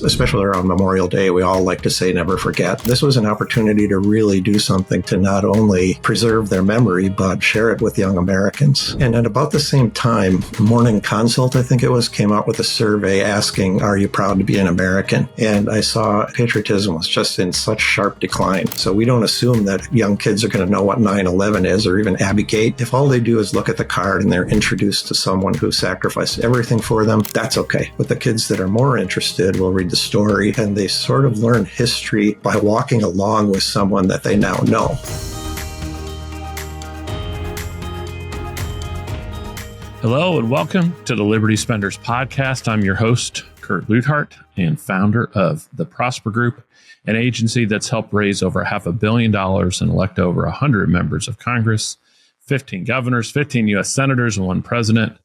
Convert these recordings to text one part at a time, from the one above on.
Especially around Memorial Day, we all like to say never forget. This was an opportunity to really do something to not only preserve their memory, but share it with young Americans. And at about the same time, Morning Consult, I think it was, came out with a survey asking, are you proud to be an American? And I saw patriotism was just in such sharp decline. So we don't assume that young kids are going to know what 9/11 is or even Abbey Gate. If all they do is look at the card and they're introduced to someone who sacrificed everything for them, that's okay. But the kids that are more interested will read the story, and they sort of learn history by walking along with someone that they now know. Hello and welcome to the Liberty Spenders Podcast. I'm your host, Kurt Luthart, and founder of the Prosper Group, an agency that's helped raise over $500 million and elect over 100 members of Congress, 15 governors, 15 U.S. senators, and 1 president.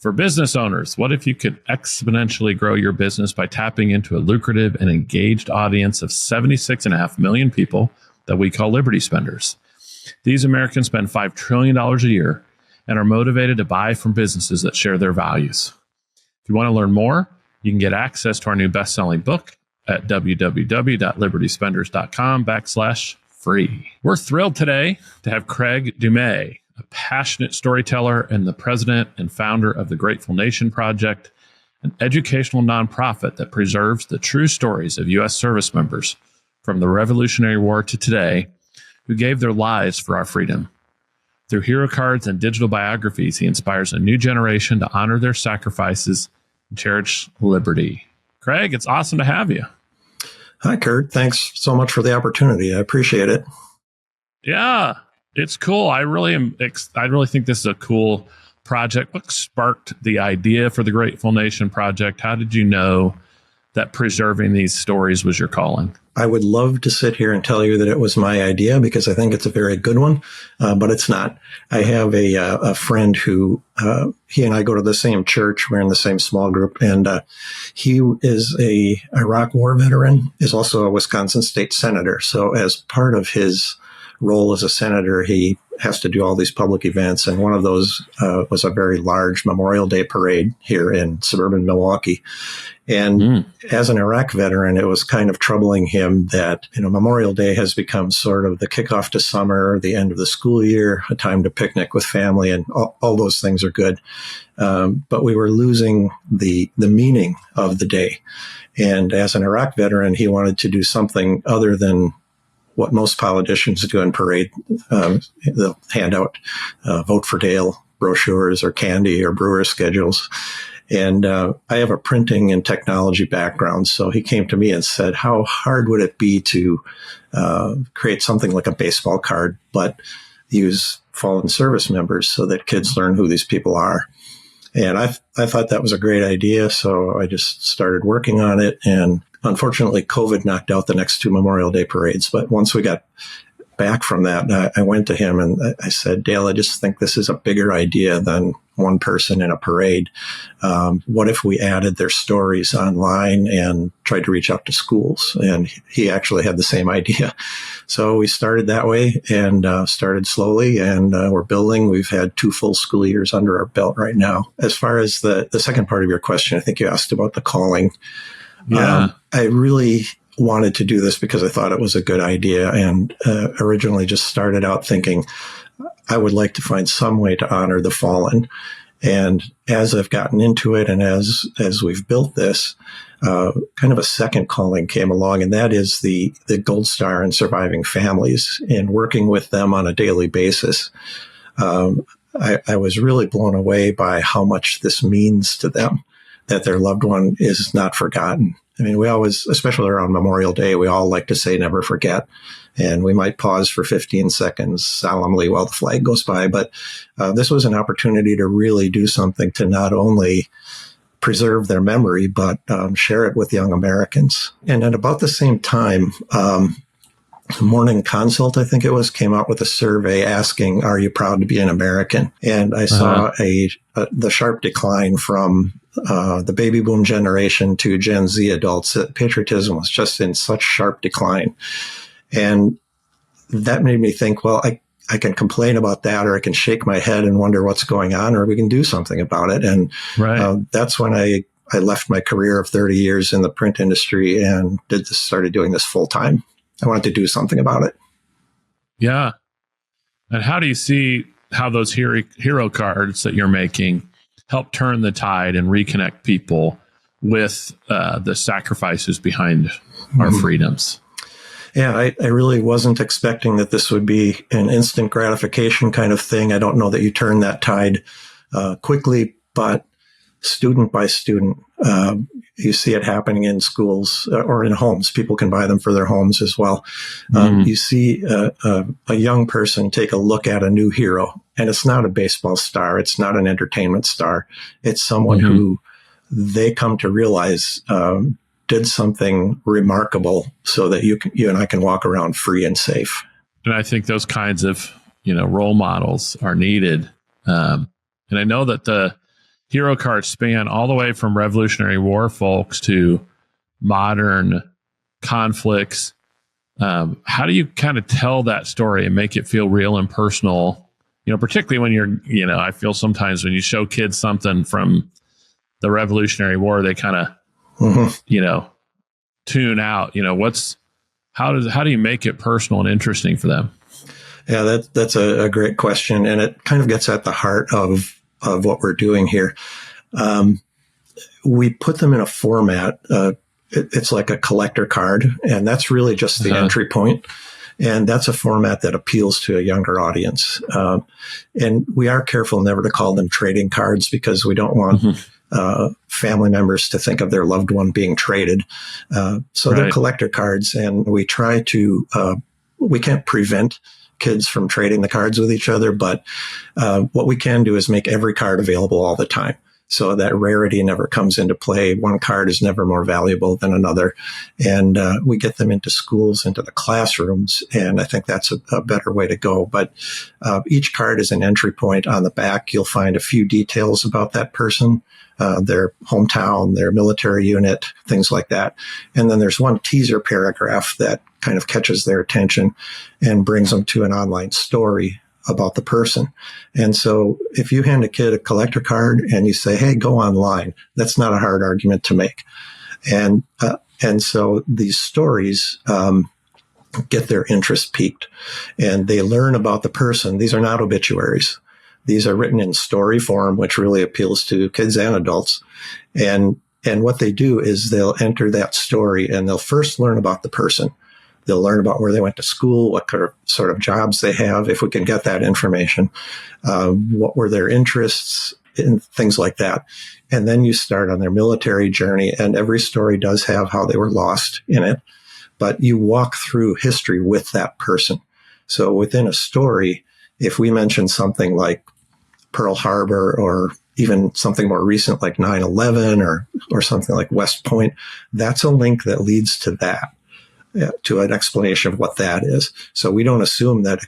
For business owners, what if you could exponentially grow your business by tapping into a lucrative and engaged audience of 76.5 million people that we call Liberty Spenders? These Americans spend $5 trillion a year and are motivated to buy from businesses that share their values. If you want to learn more, you can get access to our new best-selling book at www.libertyspenders.com/free. We're thrilled today to have Craig Dumais, a passionate storyteller and the president and founder of the Grateful Nation Project, an educational nonprofit that preserves the true stories of U.S. service members from the Revolutionary War to today who gave their lives for our freedom. Through hero cards and digital biographies, he inspires a new generation to honor their sacrifices and cherish liberty. Craig, it's awesome to have you. Hi, Kurt. Thanks so much for the opportunity. I appreciate it. Yeah. It's cool. I really think this is a cool project. What sparked the idea for the Grateful Nation Project? How did you know that preserving these stories was your calling? I would love to sit here and tell you that it was my idea because I think it's a very good one, but it's not. I have a friend who, he and I go to the same church. We're in the same small group, and he is a Iraq War veteran, is also a Wisconsin state senator. So as part of his role as a senator, he has to do all these public events. And one of those was a very large Memorial Day parade here in suburban Milwaukee. And as an Iraq veteran, it was kind of troubling him that, Memorial Day has become sort of the kickoff to summer, the end of the school year, a time to picnic with family, and all those things are good. But we were losing the meaning of the day. And as an Iraq veteran, he wanted to do something other than what most politicians do in parade. They'll hand out vote for Dale brochures or candy or brewer schedules. And I have a printing and technology background. So he came to me and said, how hard would it be to create something like a baseball card, but use fallen service members so that kids learn who these people are? And I thought that was a great idea. So I just started working on it. And unfortunately, COVID knocked out the next 2 Memorial Day parades. But once we got back from that, I went to him and I said, Dale, I just think this is a bigger idea than one person in a parade. What if we added their stories online and tried to reach out to schools? And he actually had the same idea. So we started that way and started slowly, and we're building. We've had 2 full school years under our belt right now. As far as the second part of your question, I think you asked about the calling. Yeah. I really wanted to do this because I thought it was a good idea, and originally just started out thinking I would like to find some way to honor the fallen. And as I've gotten into it and as we've built this, kind of a second calling came along, and that is the Gold Star and surviving families, and working with them on a daily basis. I was really blown away by how much this means to them, that their loved one is not forgotten. I mean, we always, especially around Memorial Day, we all like to say never forget. And we might pause for 15 seconds solemnly while the flag goes by. But this was an opportunity to really do something to not only preserve their memory, but share it with young Americans. And at about the same time, Morning Consult, I think it was, came out with a survey asking, are you proud to be an American? And I saw the sharp decline from the baby boom generation to Gen Z adults. That patriotism was just in such sharp decline. And that made me think, well, I can complain about that, or I can shake my head and wonder what's going on, or we can do something about it. And that's when I I left my career of 30 years in the print industry and started doing this full time. I wanted to do something about it. Yeah. And how do you see how those hero cards that you're making help turn the tide and reconnect people with the sacrifices behind our freedoms? Yeah, I really wasn't expecting that this would be an instant gratification kind of thing. I don't know that you turn that tide quickly, but student by student, you see it happening in schools or in homes. People can buy them for their homes as well. You see a young person take a look at a new hero, and it's not a baseball star. It's not an entertainment star. It's someone who they come to realize did something remarkable so that you and I can walk around free and safe. And I think those kinds of, role models are needed. And I know that the hero cards span all the way from Revolutionary War folks to modern conflicts. How do you kind of tell that story and make it feel real and personal? Particularly when you're, I feel sometimes when you show kids something from the Revolutionary War, they kind of, tune out. How do you make it personal and interesting for them? Yeah, that's a great question, and it kind of gets at the heart of what we're doing here. We put them in a format. It's like a collector card, and that's really just the entry point. And that's a format that appeals to a younger audience. And we are careful never to call them trading cards because we don't want family members to think of their loved one being traded. So they're collector cards, and we try to, we can't prevent kids from trading the cards with each other, but what we can do is make every card available all the time. So that rarity never comes into play. One card is never more valuable than another. And we get them into schools, into the classrooms, and I think that's a better way to go. But each card is an entry point. On the back, you'll find a few details about that person, their hometown, their military unit, things like that. And then there's one teaser paragraph that kind of catches their attention and brings them to an online story about the person. And so if you hand a kid a collector card and you say, hey, go online, that's not a hard argument to make. And so these stories get their interest piqued, and they learn about the person. These are not obituaries. These are written in story form, which really appeals to kids and adults. And what they do is they'll enter that story and they'll first learn about the person. They'll learn about where they went to school, what sort of jobs they have, if we can get that information, what were their interests, and things like that. And then you start on their military journey, and every story does have how they were lost in it. But you walk through history with that person. So within a story, if we mention something like Pearl Harbor or even something more recent like 9/11 or something like West Point, that's a link that leads to that. To an explanation of what that is. So we don't assume that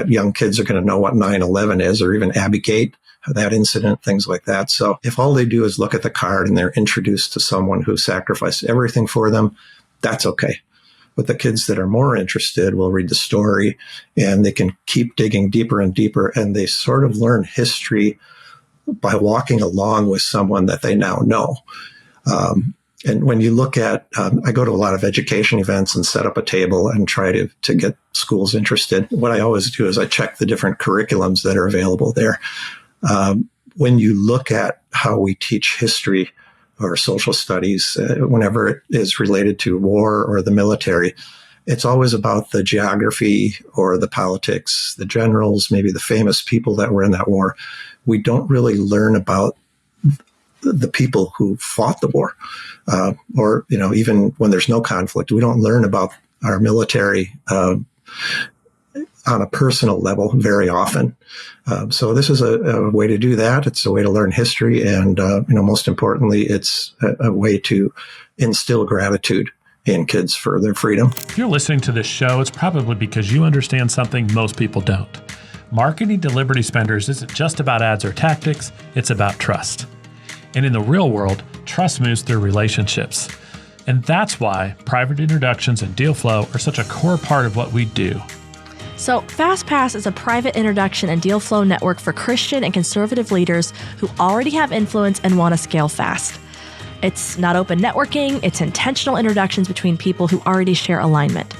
young kids are going to know what 9/11 is, or even Abbey Gate, that incident, things like that. So if all they do is look at the card and they're introduced to someone who sacrificed everything for them, that's okay. But the kids that are more interested will read the story, and they can keep digging deeper and deeper, and they sort of learn history by walking along with someone that they now know. And when you look at, I go to a lot of education events and set up a table and try to get schools interested. What I always do is I check the different curriculums that are available there. When you look at how we teach history or social studies, whenever it is related to war or the military, it's always about the geography or the politics, the generals, maybe the famous people that were in that war. We don't really learn about the people who fought the war, or even when there's no conflict, we don't learn about our military on a personal level very often. So this is a way to do that. It's a way to learn history, and most importantly, it's a way to instill gratitude in kids for their freedom. If you're listening to this show, it's probably because you understand something most people don't. Marketing to Liberty Spenders isn't just about ads or tactics; it's about trust. And in the real world, trust moves through relationships. And that's why private introductions and deal flow are such a core part of what we do. So FastPass is a private introduction and deal flow network for Christian and conservative leaders who already have influence and want to scale fast. It's not open networking, it's intentional introductions between people who already share alignment.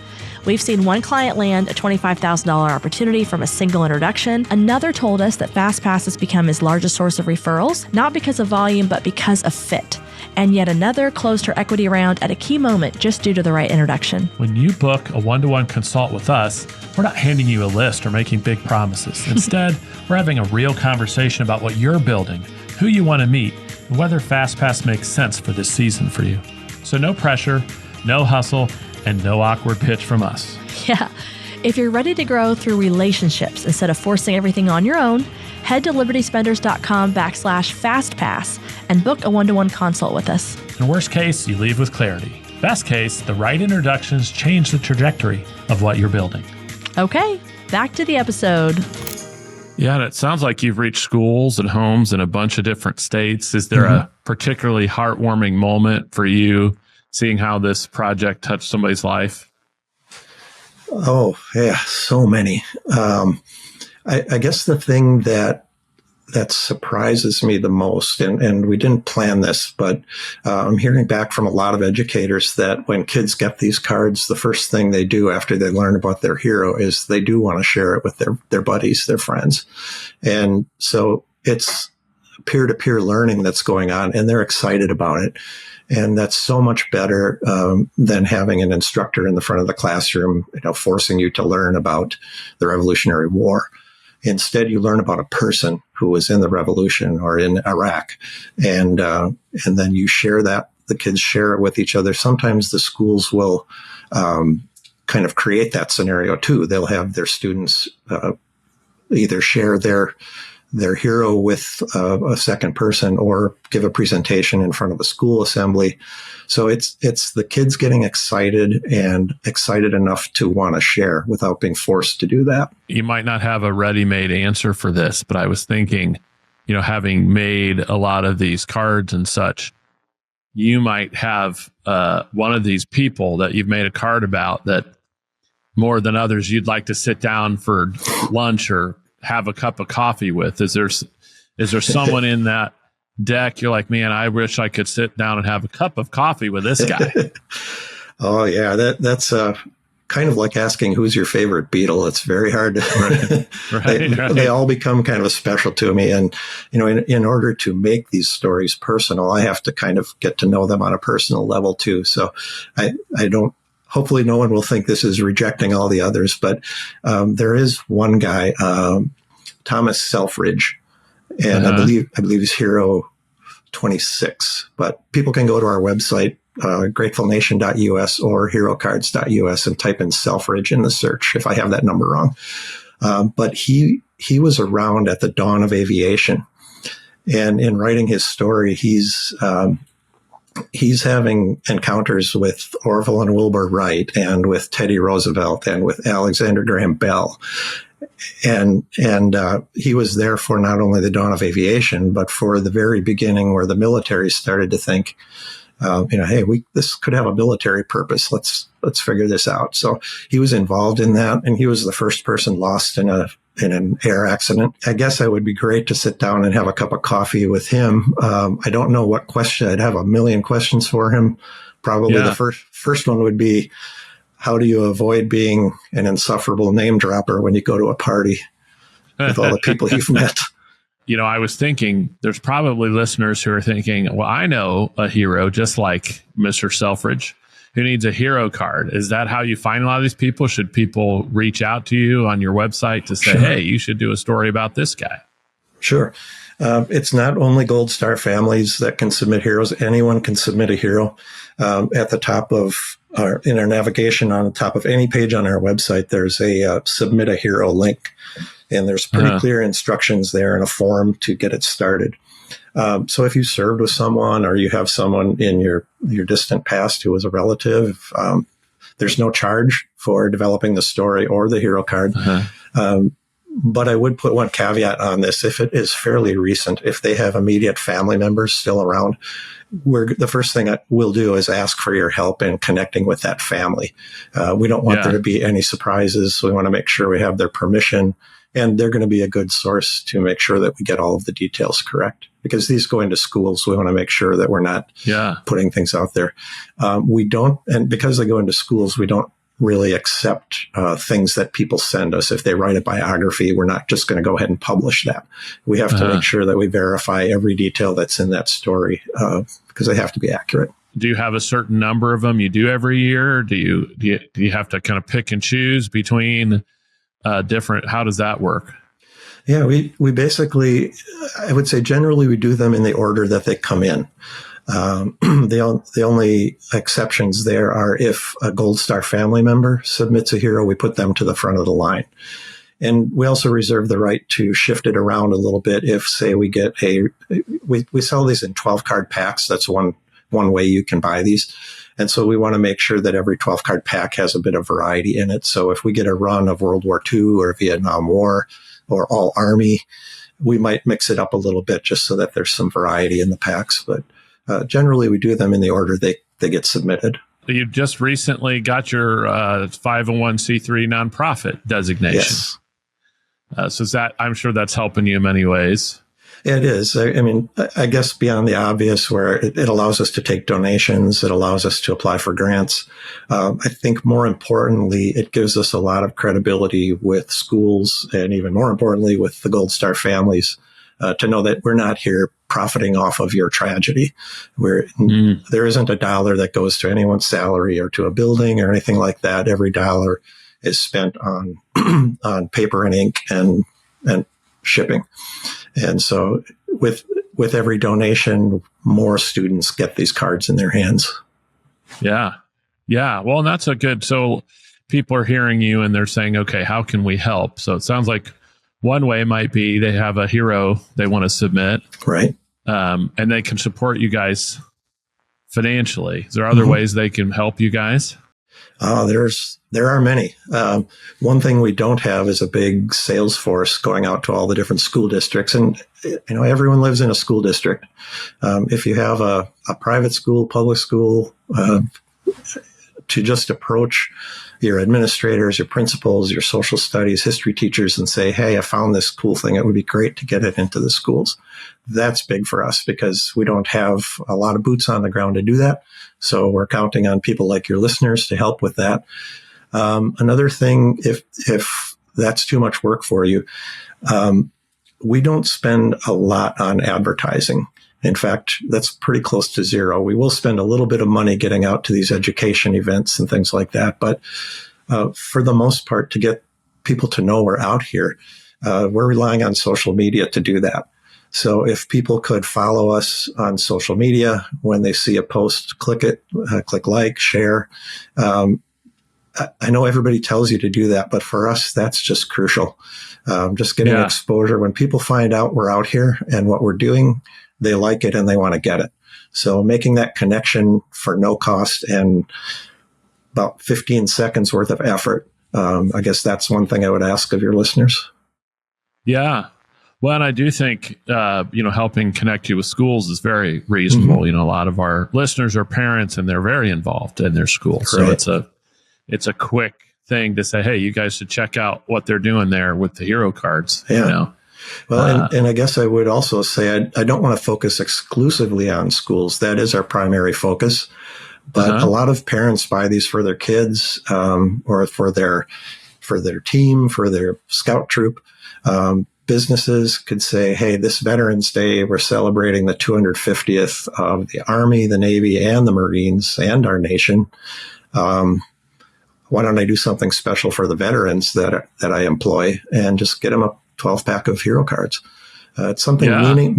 We've seen one client land a $25,000 opportunity from a single introduction. Another told us that FastPass has become his largest source of referrals, not because of volume, but because of fit. And yet another closed her equity round at a key moment just due to the right introduction. When you book a one-to-one consult with us, we're not handing you a list or making big promises. Instead, we're having a real conversation about what you're building, who you want to meet, and whether FastPass makes sense for this season for you. So no pressure, no hustle, and no awkward pitch from us. Yeah. If you're ready to grow through relationships instead of forcing everything on your own, head to libertyspenders.com/FastPass and book a one-to-one consult with us. In worst case, you leave with clarity. Best case, the right introductions change the trajectory of what you're building. Okay, back to the episode. Yeah, and it sounds like you've reached schools and homes in a bunch of different states. Is there a particularly heartwarming moment for you seeing how this project touched somebody's life? Oh, yeah, so many. I guess the thing that surprises me the most, and we didn't plan this, but I'm hearing back from a lot of educators that when kids get these cards, the first thing they do after they learn about their hero is they do want to share it with their buddies, their friends. And so it's peer-to-peer learning that's going on, and they're excited about it. And that's so much better than having an instructor in the front of the classroom, forcing you to learn about the Revolutionary War. Instead, you learn about a person who was in the revolution or in Iraq, and then you share that. The kids share it with each other. Sometimes the schools will kind of create that scenario too. They'll have their students either share their hero with a second person or give a presentation in front of a school assembly. So it's the kids getting excited and excited enough to want to share without being forced to do that. You might not have a ready-made answer for this, but I was thinking, having made a lot of these cards and such, you might have one of these people that you've made a card about that more than others you'd like to sit down for lunch or have a cup of coffee with. Is there someone in that deck you're like, man, I wish I could sit down and have a cup of coffee with this guy? Oh yeah, that's kind of like asking who's your favorite Beatle. It's very hard to right. They all become kind of special to me. And in order to make these stories personal, I have to kind of get to know them on a personal level too. So I don't, hopefully no one will think this is rejecting all the others, but there is one guy, Thomas Selfridge, and I believe he's Hero 26. But people can go to our website, gratefulnation.us or herocards.us, and type in Selfridge in the search if I have that number wrong. But he was around at the dawn of aviation, and in writing his story, he's having encounters with Orville and Wilbur Wright and with Teddy Roosevelt and with Alexander Graham Bell. And he was there for not only the dawn of aviation, but for the very beginning where the military started to think, hey, this could have a military purpose. Let's figure this out. So he was involved in that, and he was the first person lost in an air accident. I guess it would be great to sit down and have a cup of coffee with him. I don't know what question. I'd have a million questions for him. Probably the first one would be, how do you avoid being an insufferable name dropper when you go to a party with all the people you've met? I was thinking there's probably listeners who are thinking, well, I know a hero just like Mr. Selfridge who needs a hero card. Is that how you find a lot of these people? Should people reach out to you on your website to say, hey, you should do a story about this guy? Sure. It's not only Gold Star families that can submit heroes. Anyone can submit a hero. At the top of in our navigation on the top of any page on our website, there's a submit a hero link. And there's pretty clear instructions there and a form to get it started. So if you served with someone or you have someone in your distant past who was a relative, there's no charge for developing the story or the hero card. But I would put one caveat on this. If it is fairly recent, if they have immediate family members still around, the first thing we'll do is ask for your help in connecting with that family. We don't want there to be any surprises. So we want to make sure we have their permission, and they're going to be a good source to make sure that we get all of the details correct. because these go into schools. We want to make sure that we're not putting things out there. We don't, and because they go into schools, we don't really accept things that people send us. If they write a biography, we're not just going to go ahead and publish that. We have to make sure that we verify every detail that's in that story because they have to be accurate. Do you have a certain number of them you do every year? Or do you have to kind of pick and choose between different? How does that work? Yeah, we basically, I would say generally we do them in the order that they come in. The only exceptions there are if a Gold Star family member submits a hero, we put them to the front of the line. And we also reserve the right to shift it around a little bit if, say, we get we sell these in 12-card packs. That's one way you can buy these. And so we want to make sure that every 12-card pack has a bit of variety in it. So if we get a run of World War II or Vietnam War or all Army, we might mix it up a little bit just so that there's some variety in the packs. But generally, we do them in the order they get submitted. You just recently got your 501c3 nonprofit designation. Yes. So I'm sure that's helping you in many ways. It is. I mean, I guess beyond the obvious, where it allows us to take donations, it allows us to apply for grants. I think more importantly, it gives us a lot of credibility with schools and even more importantly with the Gold Star families to know that we're not here profiting off of your tragedy. There isn't a dollar that goes to anyone's salary or to a building or anything like that. Every dollar is spent on on paper and ink and shipping. And so with every donation, more students get these cards in their hands. Yeah. Yeah. Well, and that's so people are hearing you and they're saying, okay, how can we help? So it sounds like one way might be they have a hero they want to submit. Right. And they can support you guys financially. Is there other ways they can help you guys? There are many. One thing we don't have is a big sales force going out to all the different school districts. And, everyone lives in a school district. If you have a private school, public school, to just approach your administrators, your principals, your social studies, history teachers and say, hey, I found this cool thing. It would be great to get it into the schools. That's big for us because we don't have a lot of boots on the ground to do that. So we're counting on people like your listeners to help with that. Another thing, if that's too much work for you, we don't spend a lot on advertising. In fact, that's pretty close to zero. We will spend a little bit of money getting out to these education events and things like that. But for the most part, to get people to know we're out here, we're relying on social media to do that. So if people could follow us on social media, when they see a post, click it, click like, share. I know everybody tells you to do that, but for us, that's just crucial. Just getting exposure. When people find out we're out here and what we're doing, they like it and they want to get it. So making that connection for no cost and about 15 seconds worth of effort. I guess that's one thing I would ask of your listeners. Yeah. Well, and I do think, helping connect you with schools is very reasonable. A lot of our listeners are parents and they're very involved in their schools. Right. So it's a quick thing to say, hey, you guys should check out what they're doing there with the hero cards. Yeah. Well, and I guess I would also say I don't want to focus exclusively on schools. That is our primary focus. But a lot of parents buy these for their kids or for their team, for their scout troop. Businesses could say, hey, this Veterans Day, we're celebrating the 250th of the Army, the Navy, and the Marines and our nation. Why don't I do something special for the veterans that I employ and just get them a 12-pack of hero cards? It's something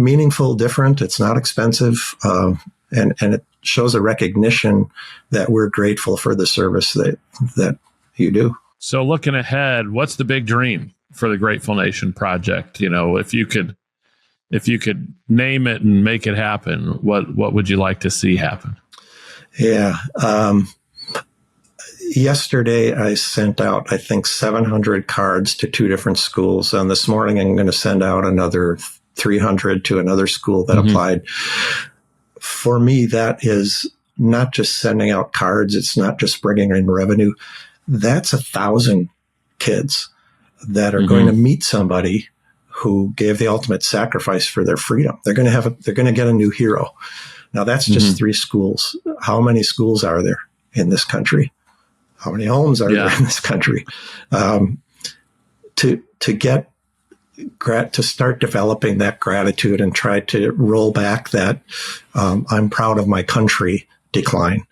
meaningful, different. It's not expensive, and it shows a recognition that we're grateful for the service that you do. So looking ahead, what's the big dream for the Grateful Nation Project? If you could name it and make it happen, what would you like to see happen? Yeah. Yesterday, I sent out, I think, 700 cards to 2 different schools. And this morning, I'm going to send out another 300 to another school that applied. For me, that is not just sending out cards. It's not just bringing in revenue. That's 1,000 kids that are going to meet somebody who gave the ultimate sacrifice for their freedom. They're going to get a new hero. Now that's just 3 schools. How many schools are there in this country? How many homes are there in this country? To start developing that gratitude and try to roll back that I'm proud of my country decline,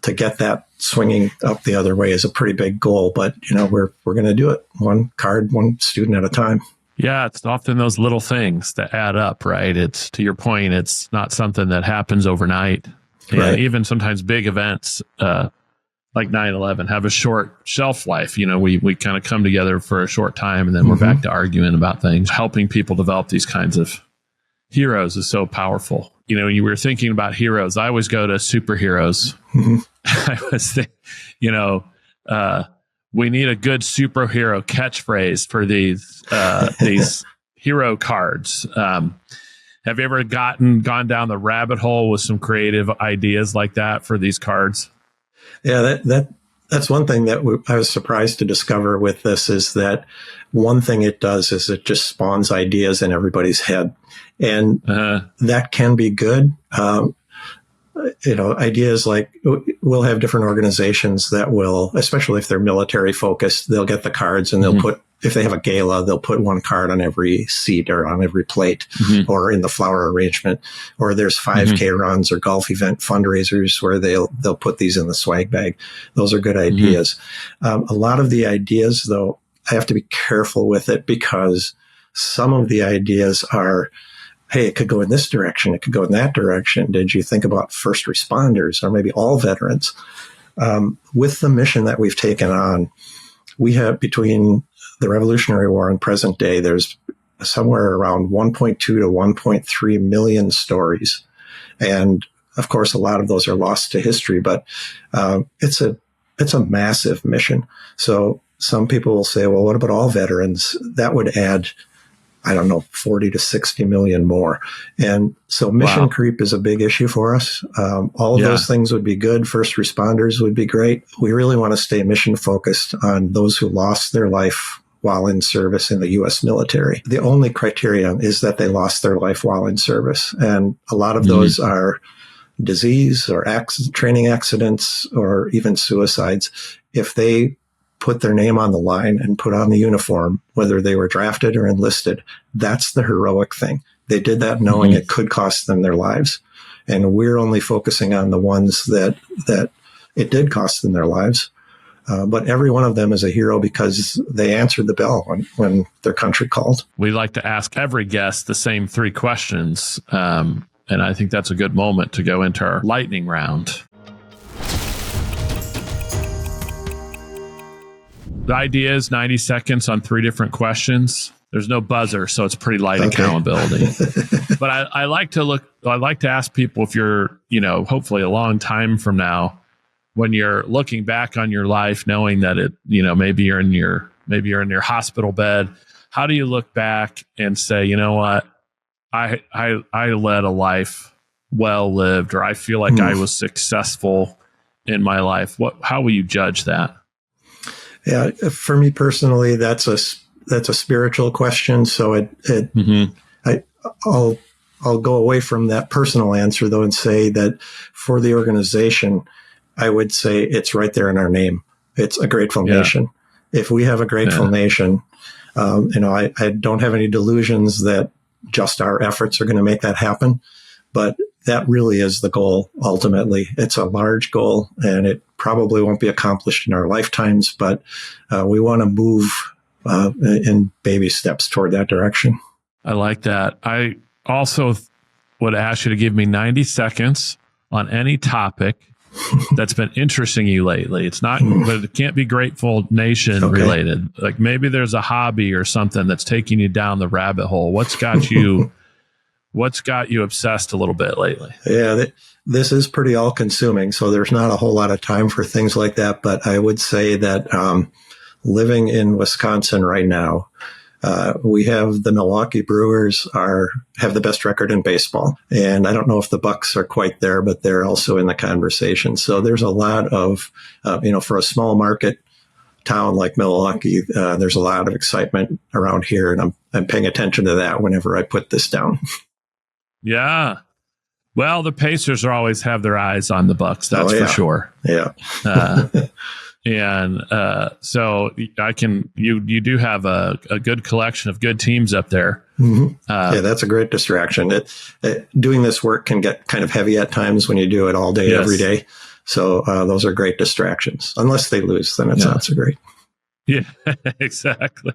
to get that swinging up the other way is a pretty big goal. But we're going to do it one card, one student at a time. Yeah, it's often those little things that add up, right? It's, to your point, it's not something that happens overnight. And Right. even sometimes big events like 9/11 have a short shelf life. We kind of come together for a short time and then we're back to arguing about things. Helping people develop these kinds of heroes is so powerful. When you were thinking about heroes, I always go to superheroes. I was thinking, we need a good superhero catchphrase for these hero cards. Have you ever gone down the rabbit hole with some creative ideas like that for these cards? Yeah, that's one thing that I was surprised to discover with this, is that one thing it does is it just spawns ideas in everybody's head. And that can be good. Ideas like, we'll have different organizations that will, especially if they're military focused, they'll get the cards and they'll put, if they have a gala, they'll put one card on every seat or on every plate or in the flower arrangement. Or there's 5K runs or golf event fundraisers where they'll put these in the swag bag. Those are good ideas. A lot of the ideas, though, I have to be careful with it, because some of the ideas are, hey, it could go in this direction, it could go in that direction. Did you think about first responders or maybe all veterans? With the mission that we've taken on, we have, between the Revolutionary War and present day, there's somewhere around 1.2 to 1.3 million stories. And of course, a lot of those are lost to history, but it's a massive mission. So some people will say, well, what about all veterans? That would add, 40 to 60 million more. And so mission creep is a big issue for us. All of those things would be good. First responders would be great. We really want to stay mission focused on those who lost their life while in service in the U.S. military. The only criterion is that they lost their life while in service. And a lot of those are disease or training accidents or even suicides. If they put their name on the line and put on the uniform, whether they were drafted or enlisted, that's the heroic thing. They did that knowing it could cost them their lives. And we're only focusing on the ones that it did cost them their lives. But every one of them is a hero because they answered the bell when their country called. We like to ask every guest the same 3 questions. And I think that's a good moment to go into our lightning round. The idea is 90 seconds on 3 different questions. There's no buzzer, so it's pretty light accountability. But I like to ask people, if you're, hopefully a long time from now, when you're looking back on your life, knowing that maybe you're in your hospital bed, how do you look back and say, you know what, I led a life well lived, or I feel like I was successful in my life? How will you judge that? Yeah, for me personally, that's a spiritual question. So I'll go away from that personal answer though and say that for the organization, I would say it's right there in our name. It's a grateful nation. If we have a grateful nation, I don't have any delusions that just our efforts are going to make that happen, but that really is the goal. Ultimately, it's a large goal and it probably won't be accomplished in our lifetimes, but we want to move in baby steps toward that direction. I like that. I also would ask you to give me 90 seconds on any topic that's been interesting you lately. It's not, but it can't be Grateful Nation related. Like maybe there's a hobby or something that's taking you down the rabbit hole. What's got you obsessed a little bit lately? Yeah, this is pretty all consuming. So there's not a whole lot of time for things like that. But I would say that living in Wisconsin right now, we have the Milwaukee Brewers have the best record in baseball. And I don't know if the Bucks are quite there, but they're also in the conversation. So there's a lot of, for a small market town like Milwaukee, there's a lot of excitement around here, and I'm paying attention to that whenever I put this down. Yeah. Well, the Pacers are always have their eyes on the Bucks. That's for sure. Yeah. So you do have a good collection of good teams up there. Mm-hmm. Yeah, that's a great distraction. Doing this work can get kind of heavy at times when you do it all day, every day. So those are great distractions. Unless they lose, then it's not so great. Yeah, exactly.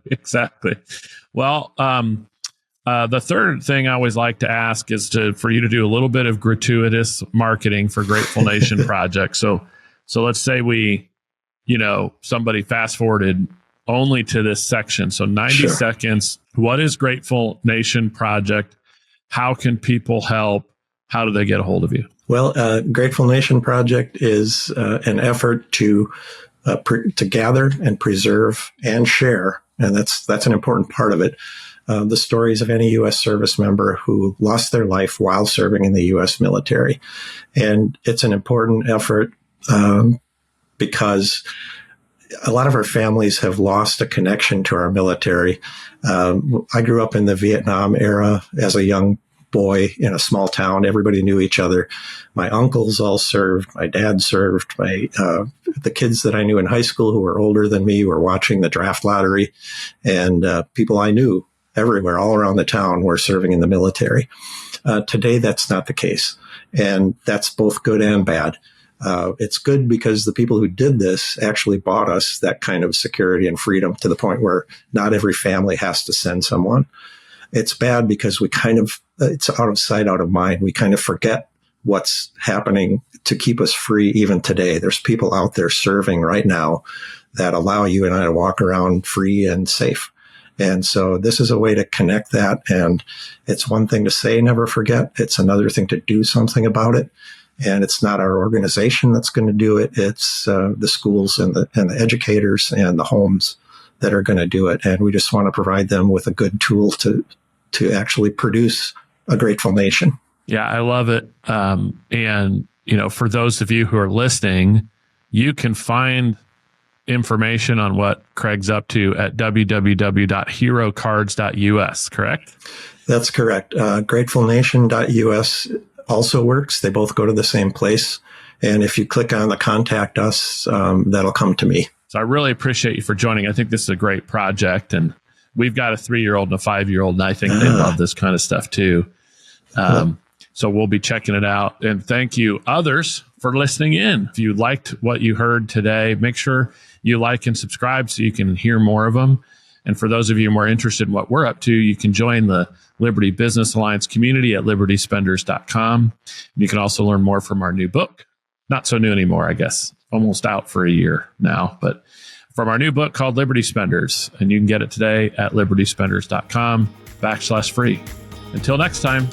Well, the third thing I always like to ask is for you to do a little bit of gratuitous marketing for Grateful Nation Project. So let's say somebody fast forwarded only to this section. So 90 seconds. What is Grateful Nation Project? How can people help? How do they get a hold of you? Well, Grateful Nation Project is an effort to gather and preserve and share, and that's an important part of it, the stories of any U.S. service member who lost their life while serving in the U.S. military. And it's an important effort because a lot of our families have lost a connection to our military. I grew up in the Vietnam era as a young boy in a small town. Everybody knew each other. My uncles all served. My dad served. The kids that I knew in high school who were older than me were watching the draft lottery, and people I knew everywhere, all around the town, were serving in the military. Today, that's not the case, and that's both good and bad. It's good because the people who did this actually bought us that kind of security and freedom to the point where not every family has to send someone. It's bad because it's out of sight, out of mind. We kind of forget what's happening to keep us free even today. There's people out there serving right now that allow you and I to walk around free and safe. And so this is a way to connect that. And it's one thing to say, never forget. It's another thing to do something about it. And it's not our organization that's going to do it. It's the schools and the educators and the homes that are going to do it. And we just want to provide them with a good tool to actually produce a grateful nation. Yeah, I love it. And, for those of you who are listening, you can find information on what Craig's up to at www.herocards.us, correct? That's correct. Gratefulnation.us also works. They both go to the same place. And if you click on the contact us, that'll come to me. So I really appreciate you for joining. I think this is a great project, and we've got a 3-year-old and a 5-year-old, and I think they love this kind of stuff too. So we'll be checking it out. And thank you, others, for listening in. If you liked what you heard today, make sure you like and subscribe so you can hear more of them. And for those of you more interested in what we're up to, you can join the Liberty Business Alliance community at libertyspenders.com. You can also learn more from our new book. Not so new anymore, I guess. Almost out for a year now, but from our new book called Liberty Spenders. And you can get it today at libertyspenders.com/free. Until next time.